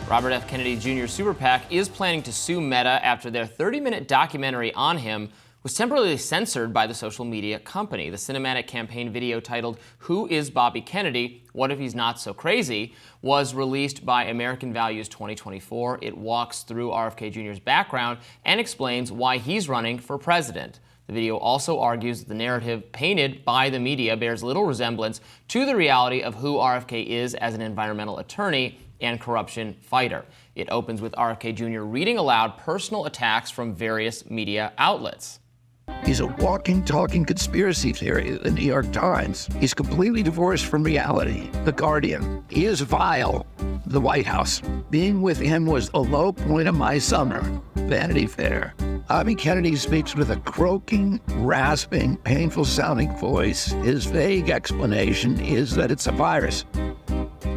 Robert F. Kennedy Jr. Super PAC is planning to sue Meta after their 30-minute documentary on him was temporarily censored by the social media company. The cinematic campaign video titled "Who is Bobby Kennedy? What if he's not so crazy?" was released by American Values 2024. It walks through RFK Jr.'s background and explains why he's running for president. The video also argues that the narrative painted by the media bears little resemblance to the reality of who RFK is as an environmental attorney and corruption fighter. It opens with RFK Jr. reading aloud personal attacks from various media outlets. He's a walking, talking conspiracy theory, the New York Times. He's completely divorced from reality, The Guardian. He is vile, the White House. Being with him was the low point of my summer, Vanity Fair. Bobby Kennedy speaks with a croaking, rasping, painful-sounding voice. His vague explanation is that it's a virus,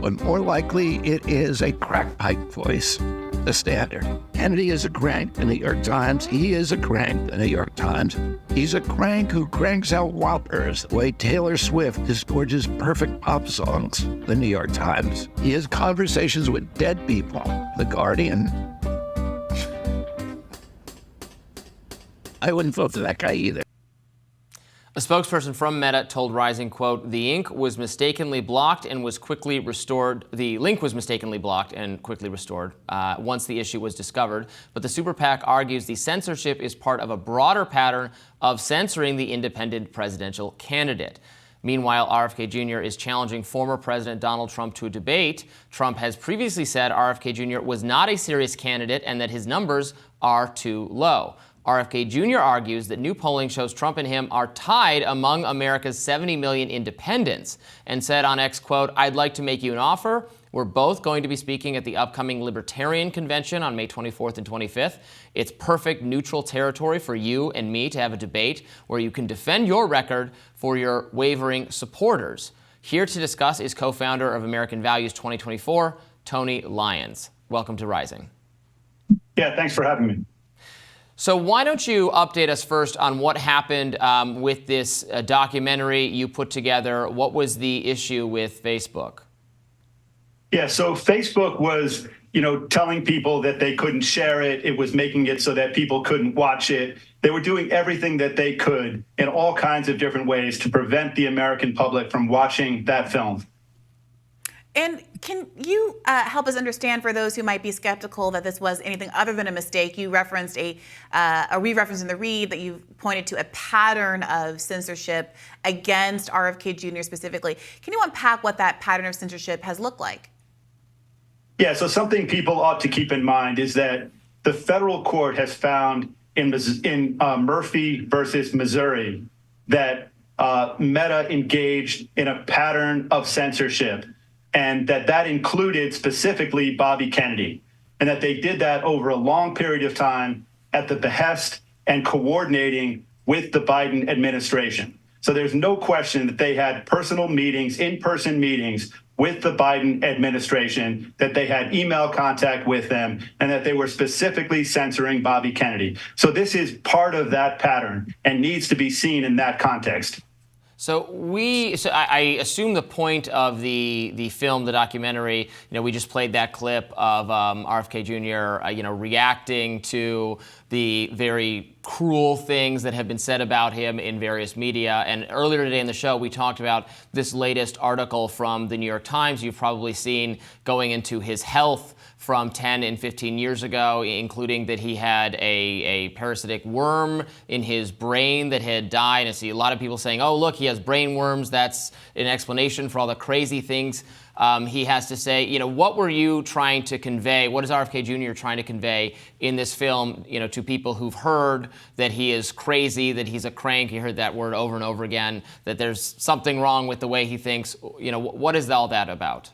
but more likely it is a crack pipe voice, the standard. Kennedy is a crank, the New York Times. He is a crank, the New York Times. He's a crank who cranks out whoppers the way Taylor Swift disgorges perfect pop songs, the New York Times. He has conversations with dead people, The Guardian. I wouldn't vote for that guy either. A spokesperson from Meta told Rising, quote, "The ink was mistakenly blocked and was quickly restored. The link was mistakenly blocked and quickly restored once the issue was discovered. But the Super PAC argues the censorship is part of a broader pattern of censoring the independent presidential candidate." Meanwhile, RFK Jr. is challenging former President Donald Trump to a debate. Trump has previously said RFK Jr. was not a serious candidate and that his numbers are too low. RFK Jr. argues that new polling shows Trump and him are tied among America's 70 million independents and said on X, quote, "I'd like to make you an offer. We're both going to be speaking at the upcoming Libertarian Convention on May 24th and 25th. It's perfect neutral territory for you and me to have a debate where you can defend your record for your wavering supporters." Here to discuss is co-founder of American Values 2024, Tony Lyons. Welcome to Rising. Yeah, thanks for having me. So why don't you update us first on what happened with this documentary you put together? What was the issue with Facebook? Yeah, so Facebook was, telling people that they couldn't share it. It was making it so that people couldn't watch it. They were doing everything that they could in all kinds of different ways to prevent the American public from watching that film. And can you help us understand, for those who might be skeptical that this was anything other than a mistake? You referenced re-reference in the read that you pointed to a pattern of censorship against RFK Jr. specifically. Can you unpack what that pattern of censorship has looked like? Yeah, so something people ought to keep in mind is that the federal court has found in Murphy versus Missouri that Meta engaged in a pattern of censorship, and that included specifically Bobby Kennedy, and that they did that over a long period of time at the behest and coordinating with the Biden administration. So there's no question that they had personal meetings, in-person meetings with the Biden administration, that they had email contact with them, and that they were specifically censoring Bobby Kennedy. So this is part of that pattern and needs to be seen in that context. So I assume the point of the film, the documentary, we just played that clip of RFK Jr. Reacting to the very cruel things that have been said about him in various media. And earlier today in the show, we talked about this latest article from the New York Times you've probably seen going into his health from 10 and 15 years ago, including that he had a parasitic worm in his brain that had died. I see a lot of people saying, oh, look, he has brain worms. That's an explanation for all the crazy things he has to say. What were you trying to convey? What is RFK Jr. trying to convey in this film, to people who've heard that he is crazy, that he's a crank? You heard that word over and over again, that there's something wrong with the way he thinks. What is all that about?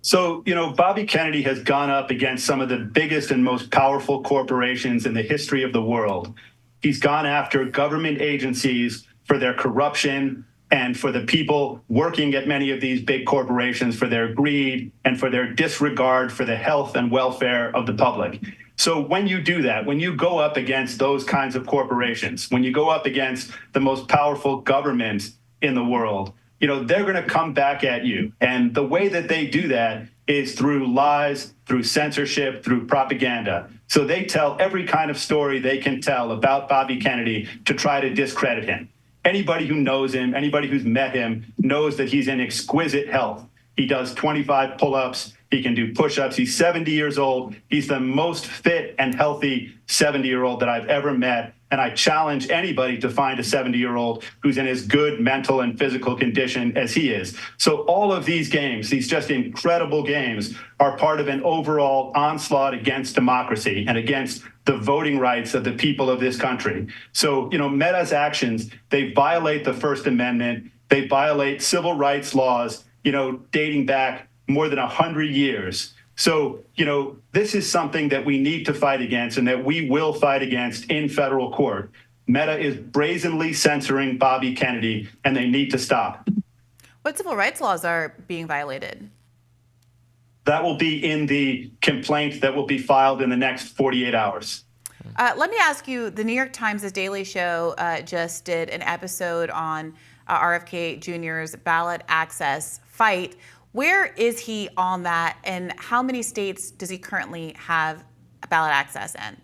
So, Bobby Kennedy has gone up against some of the biggest and most powerful corporations in the history of the world. He's gone after government agencies for their corruption and for the people working at many of these big corporations for their greed and for their disregard for the health and welfare of the public. So when you do that, when you go up against those kinds of corporations, when you go up against the most powerful government in the world, they're going to come back at you. And the way that they do that is through lies, through censorship, through propaganda. So they tell every kind of story they can tell about Bobby Kennedy to try to discredit him. Anybody who knows him, anybody who's met him, knows that he's in exquisite health. He does 25 pull-ups. He can do push-ups. He's 70 years old. He's the most fit and healthy 70-year-old that I've ever met. And I challenge anybody to find a 70-year-old who's in as good mental and physical condition as he is. So all of these games, these just incredible games, are part of an overall onslaught against democracy and against the voting rights of the people of this country. So, Meta's actions, they violate the First Amendment. They violate civil rights laws, dating back more than 100 years. So, this is something that we need to fight against and that we will fight against in federal court. Meta is brazenly censoring Bobby Kennedy, and they need to stop. What civil rights laws are being violated? That will be in the complaint that will be filed in the next 48 hours. Let me ask you, the New York Times' Daily Show just did an episode on RFK Jr.'s ballot access fight. Where is he on that, and how many states does he currently have ballot access in?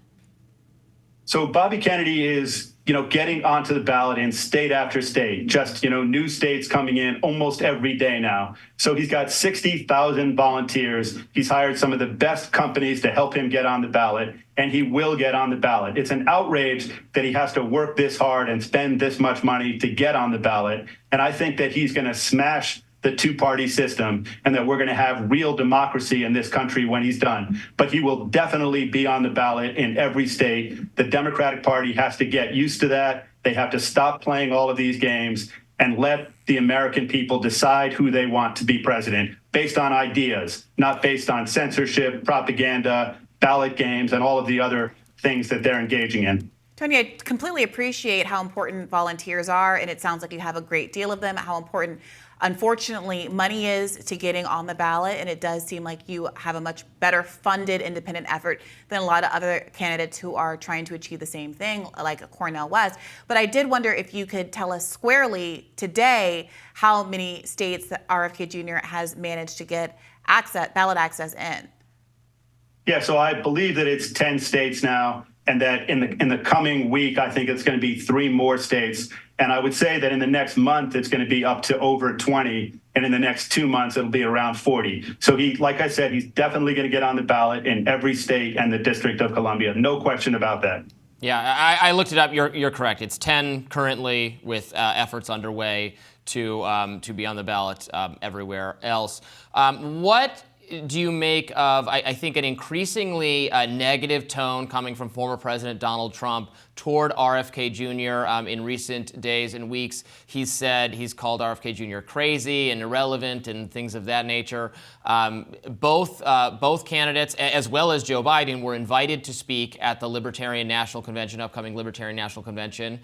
So Bobby Kennedy is, getting onto the ballot in state after state, just, new states coming in almost every day now. So he's got 60,000 volunteers. He's hired some of the best companies to help him get on the ballot, and he will get on the ballot. It's an outrage that he has to work this hard and spend this much money to get on the ballot. And I think that he's going to smash the two-party system and that we're going to have real democracy in this country when he's done. But he will definitely be on the ballot in every state. The Democratic Party has to get used to that. They have to stop playing all of these games and let the American people decide who they want to be president based on ideas, not based on censorship, propaganda, ballot games, and all of the other things that they're engaging in. Tony, I completely appreciate how important volunteers are, and it sounds like you have a great deal of them, how important, unfortunately, money is to getting on the ballot, and it does seem like you have a much better funded independent effort than a lot of other candidates who are trying to achieve the same thing, like Cornel West. But I did wonder if you could tell us squarely today how many states that RFK Jr. has managed to get ballot access in. Yeah, so I believe that it's 10 states now, and that in the coming week, I think it's going to be 3 more states. And I would say that in the next month, it's going to be up to over 20. And in the next 2 months, it'll be around 40. So like I said, he's definitely going to get on the ballot in every state and the District of Columbia. No question about that. Yeah, I looked it up. You're correct. It's 10 currently with efforts underway to be on the ballot everywhere else. What do you make of, I think, an increasingly negative tone coming from former President Donald Trump toward RFK Jr. In recent days and weeks? He's called RFK Jr. crazy and irrelevant and things of that nature. Both candidates, as well as Joe Biden, were invited to speak at the Libertarian National Convention, upcoming Libertarian National Convention.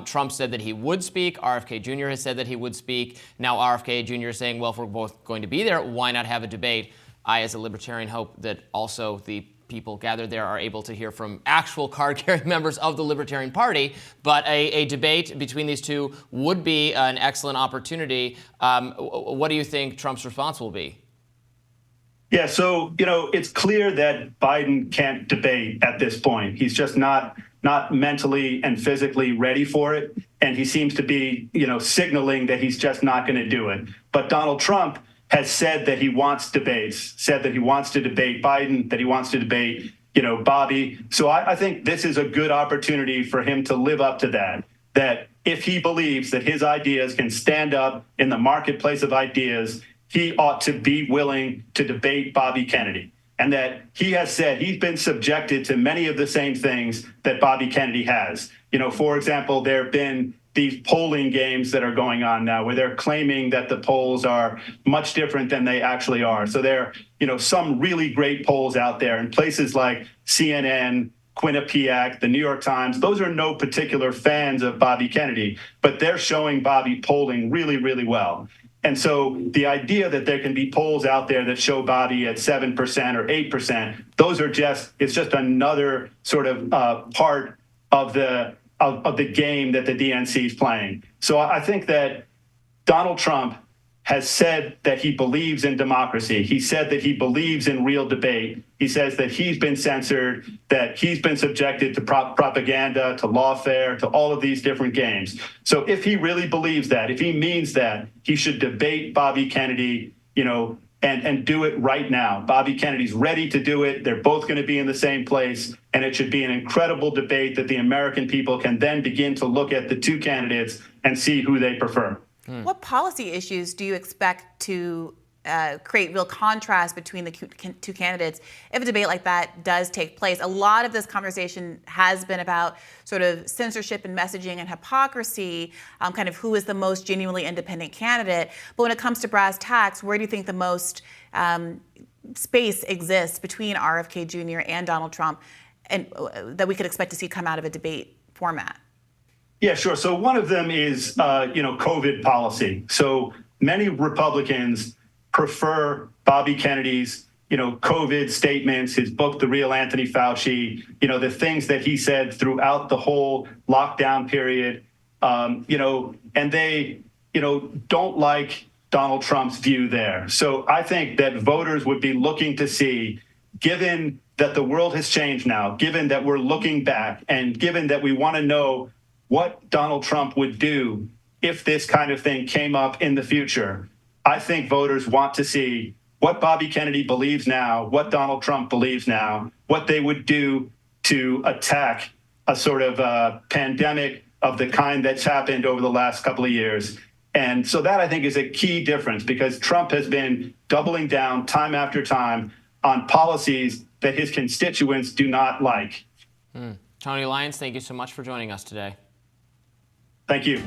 Trump said that he would speak. RFK Jr. has said that he would speak. Now RFK Jr. is saying, well, if we're both going to be there, why not have a debate? I, as a libertarian, hope that also the people gathered there are able to hear from actual card-carrying members of the Libertarian Party. But a debate between these two would be an excellent opportunity. What do you think Trump's response will be? Yeah, so, it's clear that Biden can't debate at this point. He's just not mentally and physically ready for it. And he seems to be, signaling that he's just not going to do it. But Donald Trump has said that he wants debates, said that he wants to debate Biden, that he wants to debate, Bobby. So I think this is a good opportunity for him to live up to that if he believes that his ideas can stand up in the marketplace of ideas, he ought to be willing to debate Bobby Kennedy. And that he has said he's been subjected to many of the same things that Bobby Kennedy has. For example, there have been these polling games that are going on now where they're claiming that the polls are much different than they actually are. So there are, some really great polls out there in places like CNN, Quinnipiac, the New York Times. Those are no particular fans of Bobby Kennedy, but they're showing Bobby polling really, really well. And so the idea that there can be polls out there that show Bobby at 7% or 8%, it's just another sort of part of the game that the DNC is playing. So I think that Donald Trump has said that he believes in democracy. He said that he believes in real debate. He says that he's been censored, that he's been subjected to propaganda, to lawfare, to all of these different games. So if he really believes that, if he means that, he should debate Bobby Kennedy, and do it right now. Bobby Kennedy's ready to do it. They're both going to be in the same place, and it should be an incredible debate that the American people can then begin to look at the two candidates and see who they prefer. What policy issues do you expect to create real contrast between the two candidates if a debate like that does take place? A lot of this conversation has been about sort of censorship and messaging and hypocrisy, kind of who is the most genuinely independent candidate. But when it comes to brass tacks, where do you think the most space exists between RFK Jr. and Donald Trump, and that we could expect to see come out of a debate format? Yeah, sure. So one of them is, COVID policy. So many Republicans prefer Bobby Kennedy's, COVID statements, his book, The Real Anthony Fauci, the things that he said throughout the whole lockdown period, and they, don't like Donald Trump's view there. So I think that voters would be looking to see, given that the world has changed now, given that we're looking back, and given that we want to know what Donald Trump would do if this kind of thing came up in the future. I think voters want to see what Bobby Kennedy believes now, what Donald Trump believes now, what they would do to attack a sort of pandemic of the kind that's happened over the last couple of years. And so that, I think, is a key difference, because Trump has been doubling down time after time on policies that his constituents do not like. Tony Lyons, thank you so much for joining us today. Thank you.